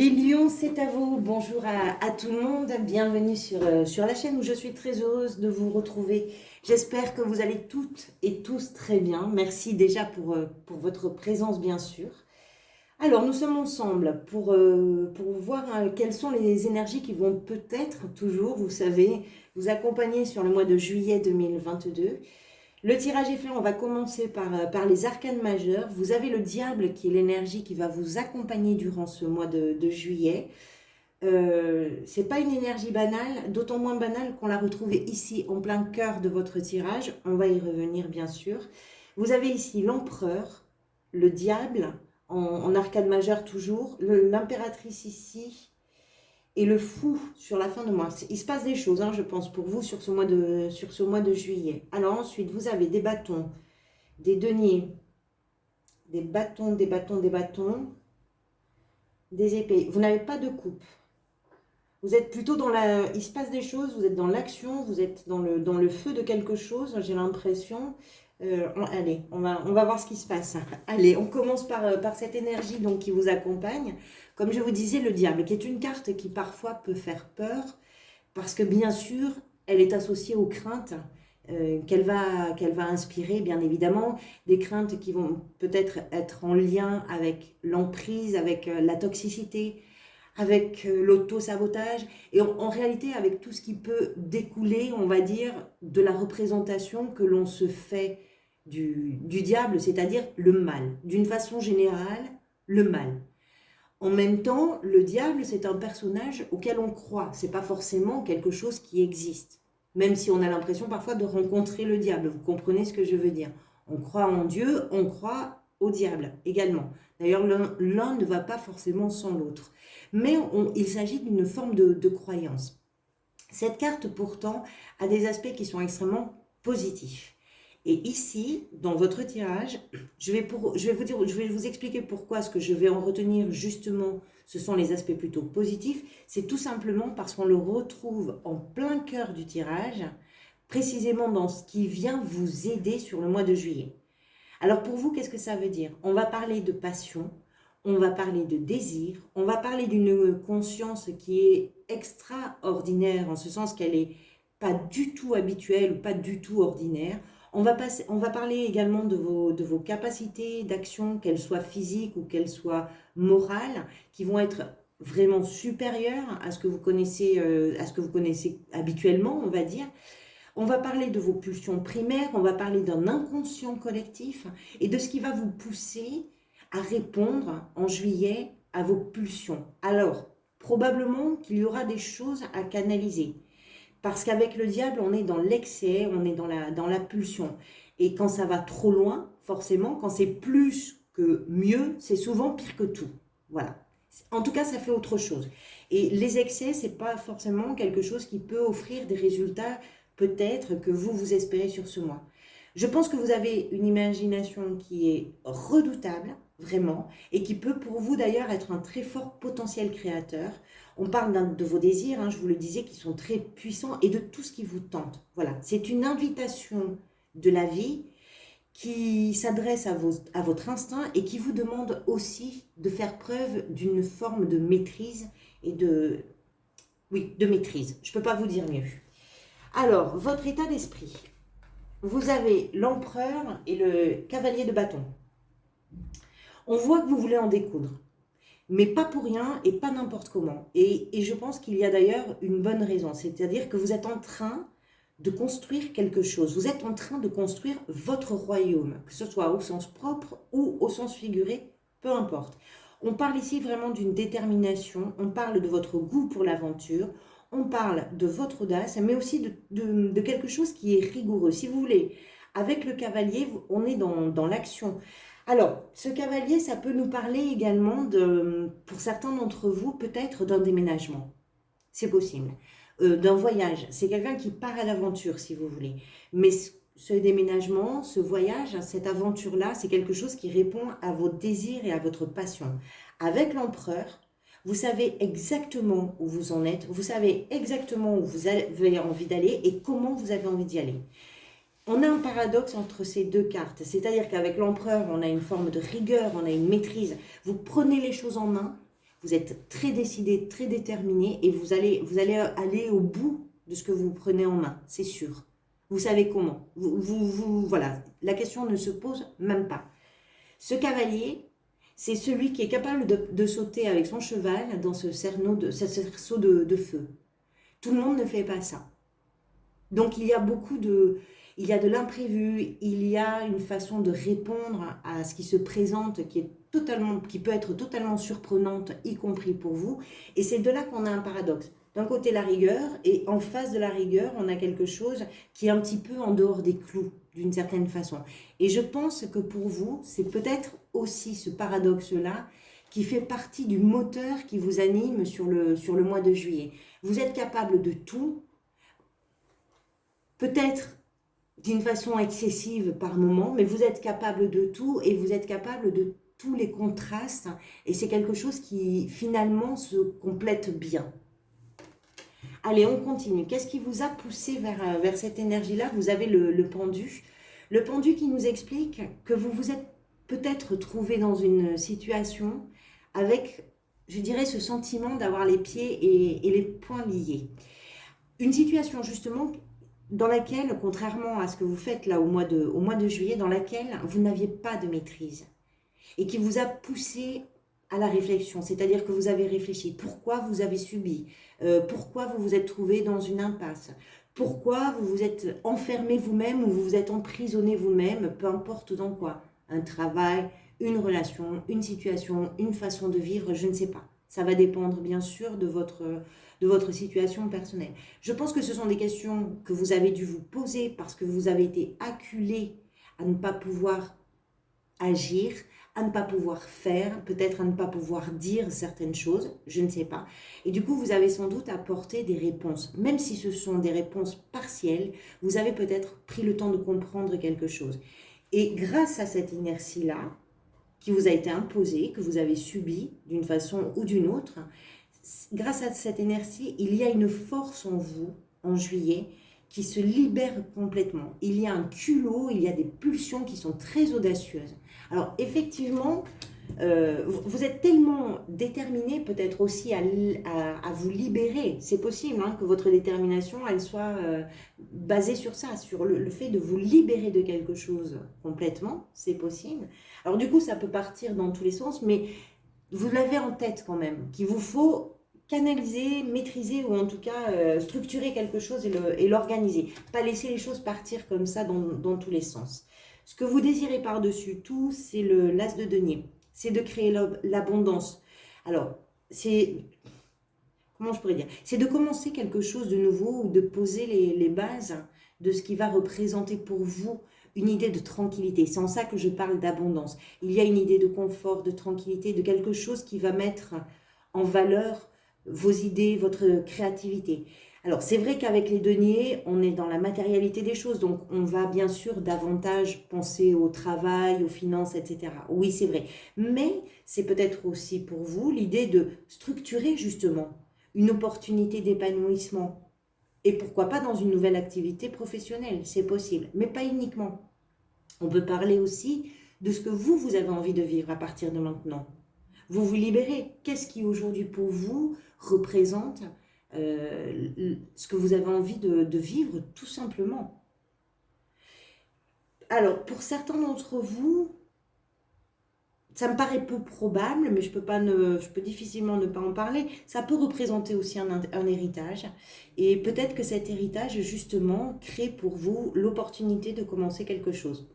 Les lions, c'est à vous. Bonjour à tout le monde. Bienvenue sur la chaîne où je suis très heureuse de vous retrouver. J'espère que vous allez toutes et tous très bien. Merci déjà pour votre présence, bien sûr. Alors, nous sommes ensemble pour voir quelles sont les énergies qui vont peut-être toujours, vous savez, vous accompagner sur le mois de juillet 2022. Le tirage est fait, on va commencer par les arcanes majeures. Vous avez le diable qui est l'énergie qui va vous accompagner durant ce mois de juillet. C'est pas une énergie banale, d'autant moins banale qu'on l'a retrouvée ici en plein cœur de votre tirage. On va y revenir bien sûr. Vous avez ici l'empereur, le diable, en arcane majeure toujours, l'impératrice ici, et le fou sur la fin de mois. Il se passe des choses, je pense, pour vous sur ce mois de juillet. Alors ensuite, vous avez des bâtons, des deniers, des bâtons, des bâtons, des bâtons, des épées. Vous n'avez pas de coupe. Vous êtes plutôt dans la... Il se passe des choses, vous êtes dans l'action, vous êtes dans le feu de quelque chose, j'ai l'impression. Allez, on va voir ce qui se passe. Allez, on commence par cette énergie donc, qui vous accompagne. Comme je vous disais, le diable, qui est une carte qui parfois peut faire peur, parce que bien sûr, elle est associée aux craintes qu'elle va inspirer, bien évidemment, des craintes qui vont peut-être être en lien avec l'emprise, avec la toxicité, avec l'auto-sabotage, et en réalité avec tout ce qui peut découler, on va dire, de la représentation que l'on se fait du diable, c'est-à-dire le mal. D'une façon générale, le mal. En même temps, le diable, c'est un personnage auquel on croit. C'est pas forcément quelque chose qui existe. Même si on a l'impression parfois de rencontrer le diable. Vous comprenez ce que je veux dire? On croit en Dieu, on croit au diable également. D'ailleurs, l'un ne va pas forcément sans l'autre. Mais il s'agit d'une forme de croyance. Cette carte, pourtant, a des aspects qui sont extrêmement positifs. Et ici, dans votre tirage, je vais vous expliquer pourquoi ce que je vais en retenir justement, ce sont les aspects plutôt positifs. C'est tout simplement parce qu'on le retrouve en plein cœur du tirage, précisément dans ce qui vient vous aider sur le mois de juillet. Alors pour vous, qu'est-ce que ça veut dire? On va parler de passion, on va parler de désir, on va parler d'une conscience qui est extraordinaire, en ce sens qu'elle n'est pas du tout habituelle ou pas du tout ordinaire. On va parler également de vos capacités d'action, qu'elles soient physiques ou qu'elles soient morales, qui vont être vraiment supérieures à ce que vous connaissez, habituellement, on va dire. On va parler de vos pulsions primaires, on va parler d'un inconscient collectif et de ce qui va vous pousser à répondre en juillet à vos pulsions. Alors, probablement qu'il y aura des choses à canaliser. Parce qu'avec le diable, on est dans l'excès, on est dans la pulsion. Et quand ça va trop loin, forcément, quand c'est plus que mieux, c'est souvent pire que tout. Voilà. En tout cas, ça fait autre chose. Et les excès, c'est pas forcément quelque chose qui peut offrir des résultats peut-être que vous espérez sur ce mois. Je pense que vous avez une imagination qui est redoutable, vraiment, et qui peut pour vous d'ailleurs être un très fort potentiel créateur. On parle de vos désirs, je vous le disais, qui sont très puissants et de tout ce qui vous tente. Voilà, c'est une invitation de la vie qui s'adresse à votre instinct et qui vous demande aussi de faire preuve d'une forme de maîtrise et de maîtrise. Je ne peux pas vous dire mieux. Alors, votre état d'esprit. Vous avez l'empereur et le cavalier de bâton. On voit que vous voulez en découdre, mais pas pour rien et pas n'importe comment. Et je pense qu'il y a d'ailleurs une bonne raison, c'est-à-dire que vous êtes en train de construire quelque chose. Vous êtes en train de construire votre royaume, que ce soit au sens propre ou au sens figuré, peu importe. On parle ici vraiment d'une détermination, on parle de votre goût pour l'aventure, on parle de votre audace, mais aussi de quelque chose qui est rigoureux. Si vous voulez, avec le cavalier, on est dans l'action. Alors, ce cavalier, ça peut nous parler également, pour certains d'entre vous, peut-être d'un déménagement. C'est possible. D'un voyage. C'est quelqu'un qui part à l'aventure, si vous voulez. Mais ce déménagement, ce voyage, cette aventure-là, c'est quelque chose qui répond à vos désirs et à votre passion. Avec l'empereur, vous savez exactement où vous en êtes, vous savez exactement où vous avez envie d'aller et comment vous avez envie d'y aller. On a un paradoxe entre ces deux cartes, c'est-à-dire qu'avec l'empereur, on a une forme de rigueur, on a une maîtrise. Vous prenez les choses en main, vous êtes très décidé, très déterminé et vous allez aller au bout de ce que vous prenez en main, c'est sûr. Vous savez comment. Voilà, la question ne se pose même pas. Ce cavalier, c'est celui qui est capable de sauter avec son cheval dans ce cerceau de feu. Tout le monde ne fait pas ça. Donc il y a de l'imprévu, il y a une façon de répondre à ce qui se présente qui peut être totalement surprenante, y compris pour vous. Et c'est de là qu'on a un paradoxe. D'un côté la rigueur, et en face de la rigueur, on a quelque chose qui est un petit peu en dehors des clous, d'une certaine façon. Et je pense que pour vous, c'est peut-être aussi ce paradoxe-là qui fait partie du moteur qui vous anime sur le mois de juillet. Vous êtes capable de tout, peut-être d'une façon excessive par moment, mais vous êtes capable de tout et vous êtes capable de tous les contrastes et c'est quelque chose qui finalement se complète bien. Allez, on continue. Qu'est-ce qui vous a poussé vers cette énergie-là? Vous avez le pendu. Le pendu qui nous explique que vous vous êtes peut-être trouvé dans une situation avec, je dirais, ce sentiment d'avoir les pieds et les poings liés. Une situation justement dans laquelle, contrairement à ce que vous faites là au mois de juillet, dans laquelle vous n'aviez pas de maîtrise et qui vous a poussé à la réflexion, c'est-à-dire que vous avez réfléchi, pourquoi vous avez subi, pourquoi vous vous êtes trouvé dans une impasse, pourquoi vous vous êtes enfermé vous-même ou vous vous êtes emprisonné vous-même, peu importe dans quoi, un travail, une relation, une situation, une façon de vivre, je ne sais pas. Ça va dépendre bien sûr de votre situation personnelle. Je pense que ce sont des questions que vous avez dû vous poser parce que vous avez été acculé à ne pas pouvoir agir, à ne pas pouvoir faire, peut-être à ne pas pouvoir dire certaines choses, je ne sais pas. Et du coup, vous avez sans doute apporté des réponses. Même si ce sont des réponses partielles, vous avez peut-être pris le temps de comprendre quelque chose. Et grâce à cette inertie-là, qui vous a été imposée, que vous avez subie d'une façon ou d'une autre, grâce à cette inertie, il y a une force en vous, en juillet, qui se libère complètement. Il y a un culot, il y a des pulsions qui sont très audacieuses. Alors effectivement, vous êtes tellement déterminé peut-être aussi à vous libérer. C'est possible hein, que votre détermination, elle soit basée sur ça, sur le fait de vous libérer de quelque chose complètement. C'est possible. Alors du coup, ça peut partir dans tous les sens, mais vous l'avez en tête quand même, qu'il vous faut canaliser, maîtriser ou en tout cas structurer quelque chose et l'organiser. Pas laisser les choses partir comme ça dans tous les sens. Ce que vous désirez par-dessus tout, c'est l'as de denier. C'est de créer l'abondance. Alors, comment je pourrais dire? C'est de commencer quelque chose de nouveau ou de poser les bases de ce qui va représenter pour vous une idée de tranquillité. C'est en ça que je parle d'abondance. Il y a une idée de confort, de tranquillité, de quelque chose qui va mettre en valeur vos idées, votre créativité. Alors, c'est vrai qu'avec les deniers, on est dans la matérialité des choses, donc on va bien sûr davantage penser au travail, aux finances, etc. Oui, c'est vrai. Mais c'est peut-être aussi pour vous l'idée de structurer justement une opportunité d'épanouissement. Et pourquoi pas dans une nouvelle activité professionnelle, c'est possible, mais pas uniquement. On peut parler aussi de ce que vous avez envie de vivre à partir de maintenant. Vous vous libérez. Qu'est-ce qui aujourd'hui pour vous représente ce que vous avez envie de vivre tout simplement? Alors, pour certains d'entre vous, ça me paraît peu probable, mais je peux difficilement ne pas en parler. Ça peut représenter aussi un héritage. Et peut-être que cet héritage, justement, crée pour vous l'opportunité de commencer quelque chose.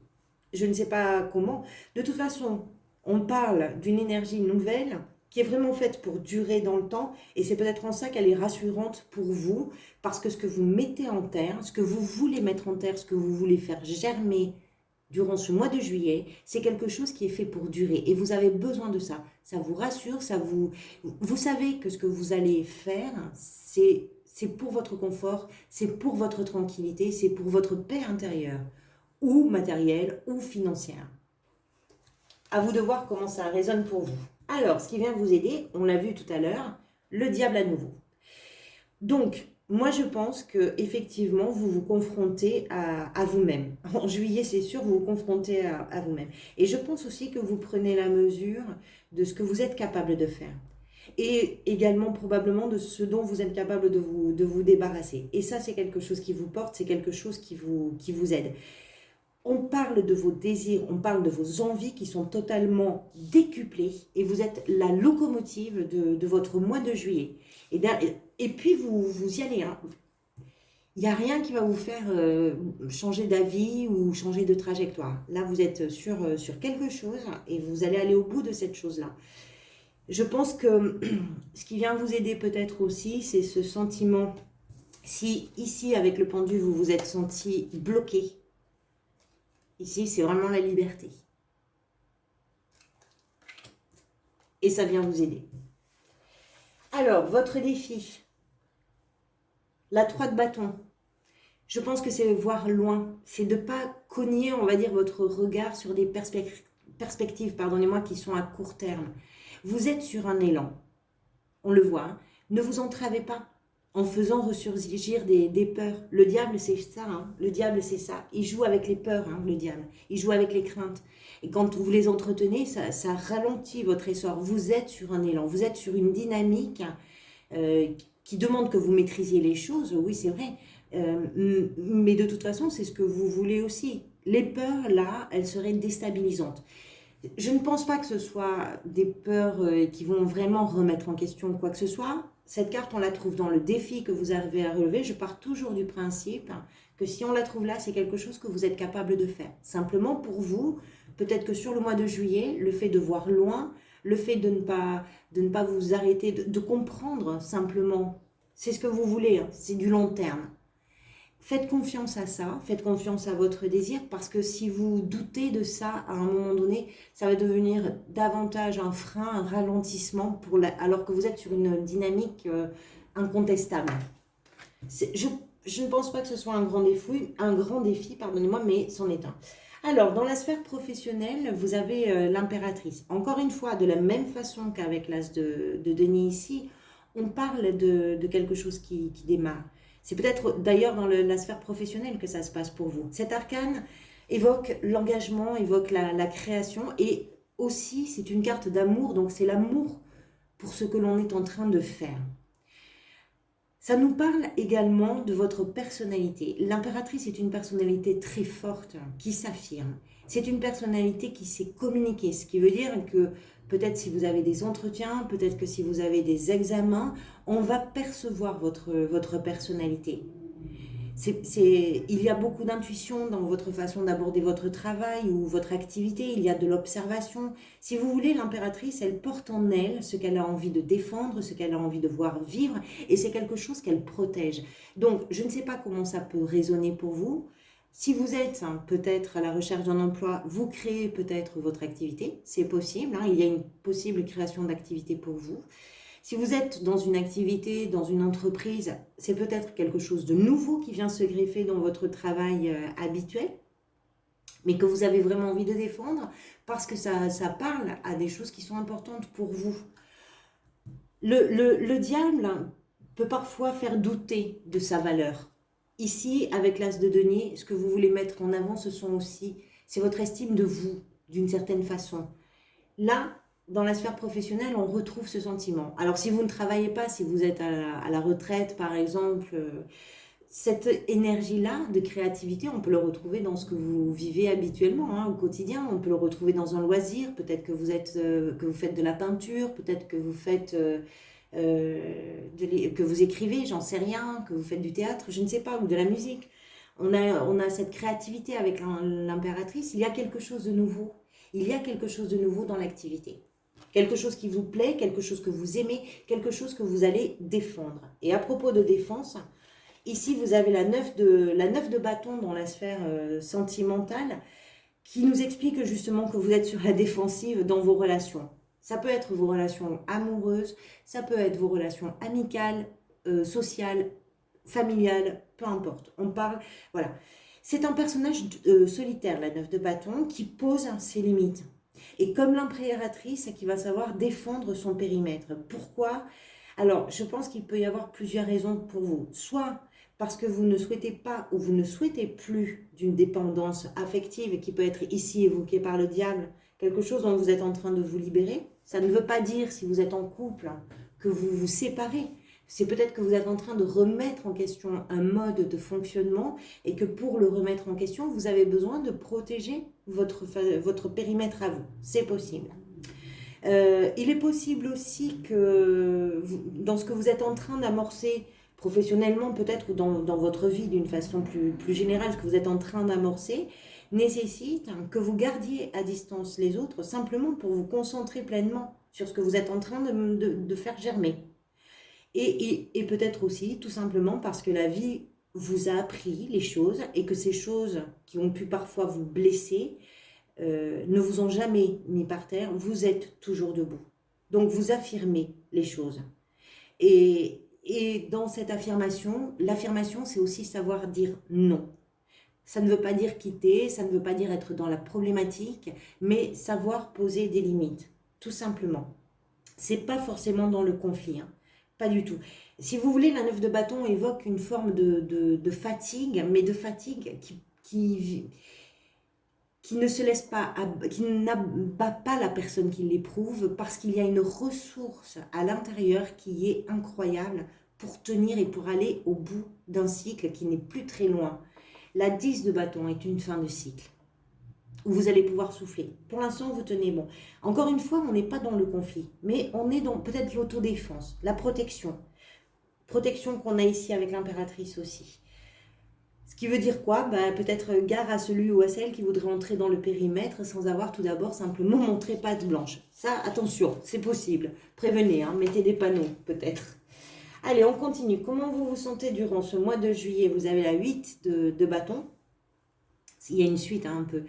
Je ne sais pas comment. De toute façon, on parle d'une énergie nouvelle qui est vraiment faite pour durer dans le temps. Et c'est peut-être en ça qu'elle est rassurante pour vous. Parce que ce que vous mettez en terre, ce que vous voulez mettre en terre, ce que vous voulez faire germer durant ce mois de juillet, c'est quelque chose qui est fait pour durer. Et vous avez besoin de ça. Ça vous rassure, vous savez que ce que vous allez faire, c'est pour votre confort, c'est pour votre tranquillité, c'est pour votre paix intérieure, ou matérielle, ou financière. À vous de voir comment ça résonne pour vous. Alors, ce qui vient vous aider, on l'a vu tout à l'heure, le diable à nouveau. Donc, moi je pense que effectivement vous vous confrontez à vous-même. En juillet, c'est sûr, vous vous confrontez à vous-même. Et je pense aussi que vous prenez la mesure de ce que vous êtes capable de faire. et également probablement de ce dont vous êtes capable de vous débarrasser. Et ça, c'est quelque chose qui vous porte, c'est quelque chose qui vous aide. On parle de vos désirs, on parle de vos envies qui sont totalement décuplées et vous êtes la locomotive de votre mois de juillet. Et puis, vous y allez, hein. Il n'y a rien qui va vous faire changer d'avis ou changer de trajectoire. Là, vous êtes sur quelque chose et vous allez aller au bout de cette chose-là. Je pense que ce qui vient vous aider peut-être aussi, c'est ce sentiment, si ici, avec le pendu, vous vous êtes senti bloqué, ici, c'est vraiment la liberté. Et ça vient vous aider. Alors, votre défi, la 3 de bâton. Je pense que c'est voir loin, c'est de ne pas cogner, on va dire, votre regard sur des perspectives, pardonnez-moi, qui sont à court terme. Vous êtes sur un élan, on le voit, hein. Ne vous entravez pas en faisant ressurgir des peurs. Le diable, c'est ça, hein. Le diable, c'est ça. Il joue avec les peurs, hein, le diable. Il joue avec les craintes. Et quand vous les entretenez, ça ralentit votre essor. Vous êtes sur un élan, vous êtes sur une dynamique qui demande que vous maîtrisiez les choses, oui, c'est vrai. Mais de toute façon, c'est ce que vous voulez aussi. Les peurs, là, elles seraient déstabilisantes. Je ne pense pas que ce soit des peurs qui vont vraiment remettre en question quoi que ce soit. Cette carte, on la trouve dans le défi que vous arrivez à relever. Je pars toujours du principe que si on la trouve là, c'est quelque chose que vous êtes capable de faire. Simplement pour vous, peut-être que sur le mois de juillet, le fait de voir loin, le fait de ne pas vous arrêter, de comprendre simplement, c'est ce que vous voulez, hein, c'est du long terme. Faites confiance à ça, faites confiance à votre désir, parce que si vous doutez de ça, à un moment donné, ça va devenir davantage un frein, un ralentissement, alors que vous êtes sur une dynamique incontestable. Je ne pense pas que ce soit un grand défi, pardonnez-moi, mais c'en est un. Alors, dans la sphère professionnelle, vous avez l'impératrice. Encore une fois, de la même façon qu'avec l'as de denier ici, on parle de quelque chose qui démarre. C'est peut-être d'ailleurs dans la sphère professionnelle que ça se passe pour vous. Cet arcane évoque l'engagement, évoque la création et aussi c'est une carte d'amour, donc c'est l'amour pour ce que l'on est en train de faire. Ça nous parle également de votre personnalité. L'impératrice est une personnalité très forte qui s'affirme. C'est une personnalité qui sait communiquer, ce qui veut dire que peut-être si vous avez des entretiens, peut-être que si vous avez des examens, on va percevoir votre personnalité. Il y a beaucoup d'intuition dans votre façon d'aborder votre travail ou votre activité, il y a de l'observation. Si vous voulez, l'impératrice, elle porte en elle ce qu'elle a envie de défendre, ce qu'elle a envie de voir vivre, et c'est quelque chose qu'elle protège. Donc, je ne sais pas comment ça peut résonner pour vous. Si vous êtes peut-être à la recherche d'un emploi, vous créez peut-être votre activité, c'est possible, il y a une possible création d'activité pour vous. Si vous êtes dans une activité, dans une entreprise, c'est peut-être quelque chose de nouveau qui vient se greffer dans votre travail habituel, mais que vous avez vraiment envie de défendre parce que ça parle à des choses qui sont importantes pour vous. Le diable peut parfois faire douter de sa valeur. Ici, avec l'as de denier, ce que vous voulez mettre en avant, c'est votre estime de vous, d'une certaine façon. Là, dans la sphère professionnelle, on retrouve ce sentiment. Alors, si vous ne travaillez pas, si vous êtes à la retraite, par exemple, cette énergie-là de créativité, on peut le retrouver dans ce que vous vivez habituellement, au quotidien. On peut le retrouver dans un loisir. Peut-être que vous faites de la peinture, peut-être que vous faites... que vous écrivez, j'en sais rien, que vous faites du théâtre, je ne sais pas, ou de la musique. On a cette créativité avec l'impératrice. Il y a quelque chose de nouveau. Il y a quelque chose de nouveau dans l'activité. Quelque chose qui vous plaît, quelque chose que vous aimez, quelque chose que vous allez défendre. Et à propos de défense, ici vous avez la 9 de bâton dans la sphère sentimentale qui nous explique justement que vous êtes sur la défensive dans vos relations. Ça peut être vos relations amoureuses, ça peut être vos relations amicales, sociales, familiales, peu importe. Voilà. C'est un personnage solitaire, la 9 de bâton, qui pose ses limites. Et comme l'impératrice, qui va savoir défendre son périmètre. Pourquoi? Alors, je pense qu'il peut y avoir plusieurs raisons pour vous. Soit parce que vous ne souhaitez pas ou vous ne souhaitez plus d'une dépendance affective qui peut être ici évoquée par le diable, quelque chose dont vous êtes en train de vous libérer. Ça ne veut pas dire, si vous êtes en couple, que vous vous séparez. C'est peut-être que vous êtes en train de remettre en question un mode de fonctionnement et que pour le remettre en question, vous avez besoin de protéger votre périmètre à vous. C'est possible. Il est possible aussi que dans ce que vous êtes en train d'amorcer professionnellement peut-être ou dans votre vie d'une façon plus générale, ce que vous êtes en train d'amorcer nécessite que vous gardiez à distance les autres simplement pour vous concentrer pleinement sur ce que vous êtes en train de faire germer. Et peut-être aussi tout simplement parce que la vie vous a appris les choses et que ces choses qui ont pu parfois vous blesser ne vous ont jamais mis par terre, vous êtes toujours debout. Donc vous affirmez les choses. Et dans cette affirmation, l'affirmation c'est aussi savoir dire non. Ça ne veut pas dire quitter, ça ne veut pas dire être dans la problématique, mais savoir poser des limites, tout simplement. C'est pas forcément dans le conflit, hein. Pas du tout. Si vous voulez, la 9 de bâton évoque une forme de fatigue, mais de fatigue qui ne se laisse pas, qui n'abat pas la personne qui l'éprouve, parce qu'il y a une ressource à l'intérieur qui est incroyable pour tenir et pour aller au bout d'un cycle qui n'est plus très loin. La 10 de bâton est une fin de cycle où vous allez pouvoir souffler. Pour l'instant, vous tenez bon. Encore une fois, on n'est pas dans le conflit, mais on est dans peut-être l'autodéfense, la protection. Protection qu'on a ici avec l'impératrice aussi. Ce qui veut dire quoi? Peut-être gare à celui ou à celle qui voudrait entrer dans le périmètre sans avoir tout d'abord simplement montré patte blanche. Ça, attention, c'est possible. Prévenez, hein, mettez des panneaux peut-être. Allez, on continue. Comment vous vous sentez durant ce mois de juillet? Vous avez la 8 de bâton. Il y a une suite un peu.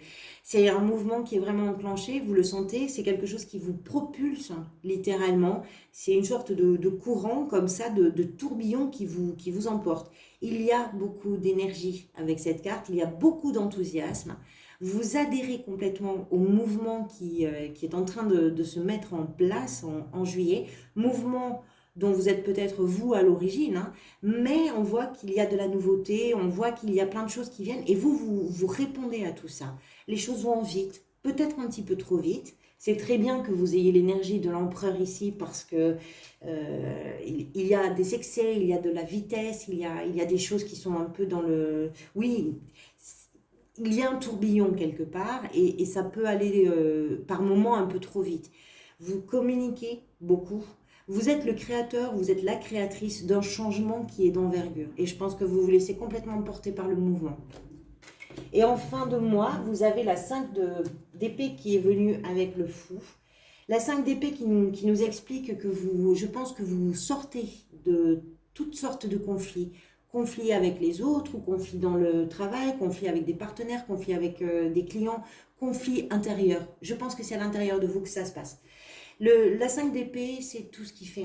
C'est un mouvement qui est vraiment enclenché, vous le sentez, c'est quelque chose qui vous propulse littéralement. C'est une sorte de courant comme ça, de tourbillon qui vous emporte. Il y a beaucoup d'énergie avec cette carte, il y a beaucoup d'enthousiasme. Vous adhérez complètement au mouvement qui est en train de se mettre en place en juillet. Mouvement dont vous êtes peut-être vous à l'origine, hein, mais on voit qu'il y a de la nouveauté, on voit qu'il y a plein de choses qui viennent et vous répondez à tout ça. Les choses vont vite, peut-être un petit peu trop vite. C'est très bien que vous ayez l'énergie de l'empereur ici parce que il y a des excès, il y a de la vitesse, il y a des choses qui sont un peu dans le... Oui, il y a un tourbillon quelque part et ça peut aller par moments un peu trop vite. Vous communiquez beaucoup. Vous êtes le créateur, vous êtes la créatrice d'un changement qui est d'envergure. Et je pense que vous vous laissez complètement porter par le mouvement. Et en fin de mois, vous avez la 5 d'épée qui est venue avec le fou. La 5 d'épée qui nous explique que je pense que vous sortez de toutes sortes de conflits. Conflits avec les autres, ou conflits dans le travail, conflits avec des partenaires, conflits avec des clients, conflits intérieurs. Je pense que c'est à l'intérieur de vous que ça se passe. La 5 d'épée, c'est tout ce qui fait.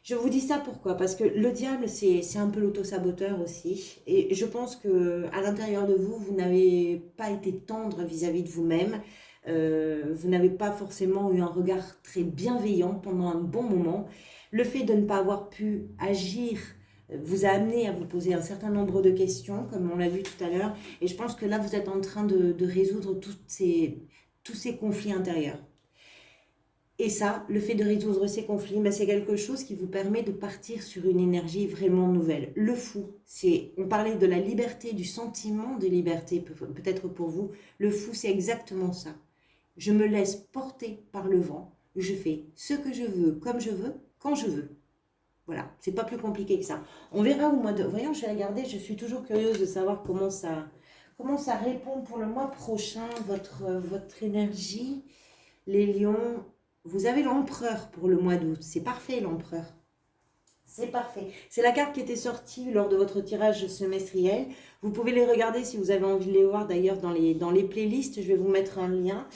Je vous dis ça pourquoi? Parce que le diable, c'est un peu l'auto-saboteur aussi. Et je pense qu'à l'intérieur de vous, vous n'avez pas été tendre vis-à-vis de vous-même. Vous n'avez pas forcément eu un regard très bienveillant pendant un bon moment. Le fait de ne pas avoir pu agir vous a amené à vous poser un certain nombre de questions, comme on l'a vu tout à l'heure. Et je pense que là, vous êtes en train de résoudre tous ces conflits intérieurs. Et ça, le fait de résoudre ces conflits, c'est quelque chose qui vous permet de partir sur une énergie vraiment nouvelle. Le fou, on parlait de la liberté, du sentiment de liberté peut-être pour vous. Le fou, c'est exactement ça. Je me laisse porter par le vent. Je fais ce que je veux, comme je veux, quand je veux. Voilà, c'est pas plus compliqué que ça. On verra au mois de... Voyons, je vais regarder, je suis toujours curieuse de savoir comment ça répond pour le mois prochain, votre énergie. Les lions... Vous avez l'empereur pour le mois d'août. C'est parfait, l'empereur. C'est parfait. C'est la carte qui était sortie lors de votre tirage semestriel. Vous pouvez les regarder si vous avez envie de les voir d'ailleurs dans les playlists. Je vais vous mettre un lien.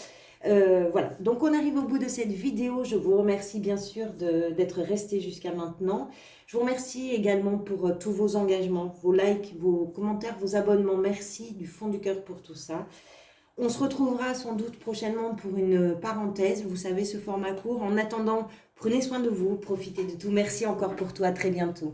Voilà. Donc, on arrive au bout de cette vidéo. Je vous remercie bien sûr d'être resté jusqu'à maintenant. Je vous remercie également pour tous vos engagements, vos likes, vos commentaires, vos abonnements. Merci du fond du cœur pour tout ça. On se retrouvera sans doute prochainement pour une parenthèse, vous savez, ce format court. En attendant, prenez soin de vous, profitez de tout. Merci encore pour tout, à très bientôt.